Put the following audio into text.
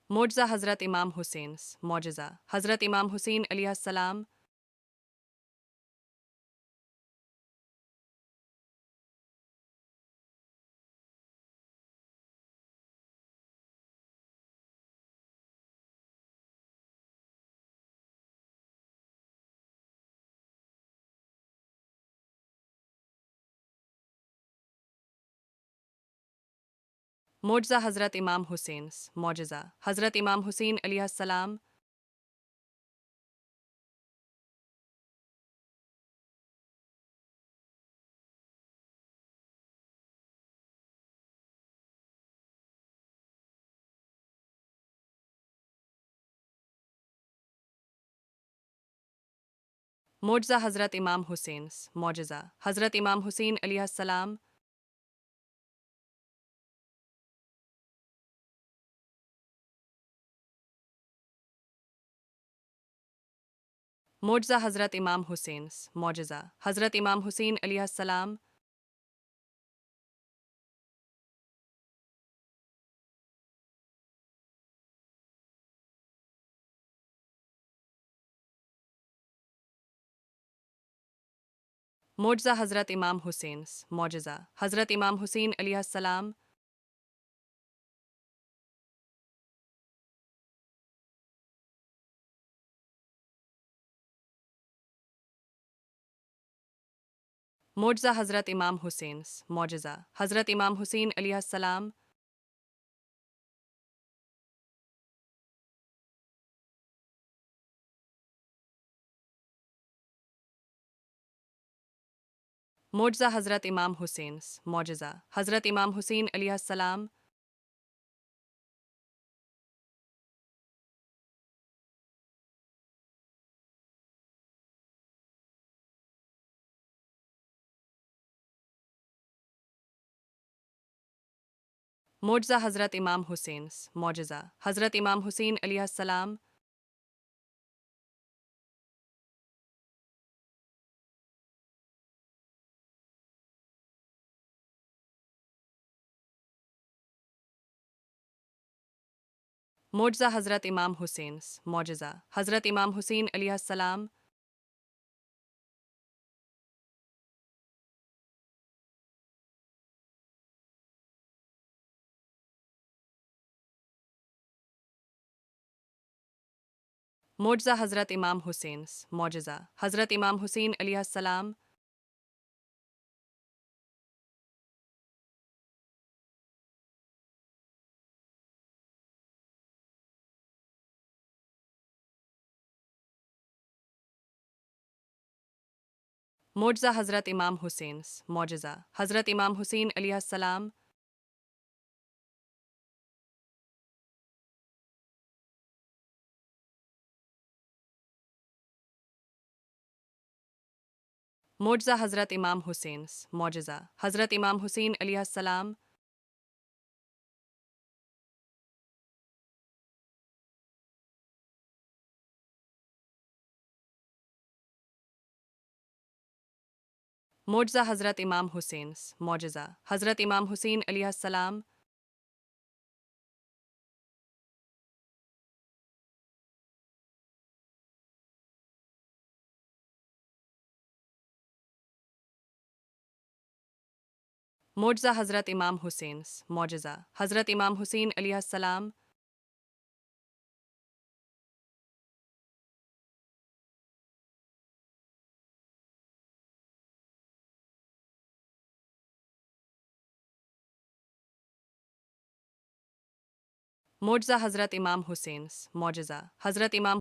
معجزہ حضرت امام حسین معجزہ حضرت امام حسین علیہ السلام معجزہ حضرت امام حسین معجزہ حضرت امام حسین علیہ السلام معجزہ حضرت امام حسین معجزہ حضرت امام حسین علیہ السلام معجزہ حضرت امام حسین معجزہ حضرت امام حسین علیہ السلام معجزہ حضرت امام حسین معجزہ حضرت امام حسین علیہ السلام معجزہ حضرت امام حسین معجزہ حضرت امام حسین علیہ السلام معجزہ حضرت امام حسین معجزہ حضرت امام حسین علیہ السلام معجزہ حضرت امام حسین معجزہ حضرت امام حسین علیہ السلام معجزہ حضرت امام حسین معجزہ حضرت امام حسین علیہ السلام معجزہ حضرت امام حسین معجزہ حضرت امام حسین علیہ السلام معجزہ حضرت امام حسین معجزہ حضرت امام حسین علیہ السلام معجزہ حضرت امام حسین معجزہ حضرت امام حسین علیہ السلام معجزہ حضرت امام حسین معجزہ حضرت امام حسین علیہ السلام معجزہ حضرت امام حسین معجزہ حضرت امام حسین علیہ السلام معجزہ حضرت امام حسین معجزہ حضرت امام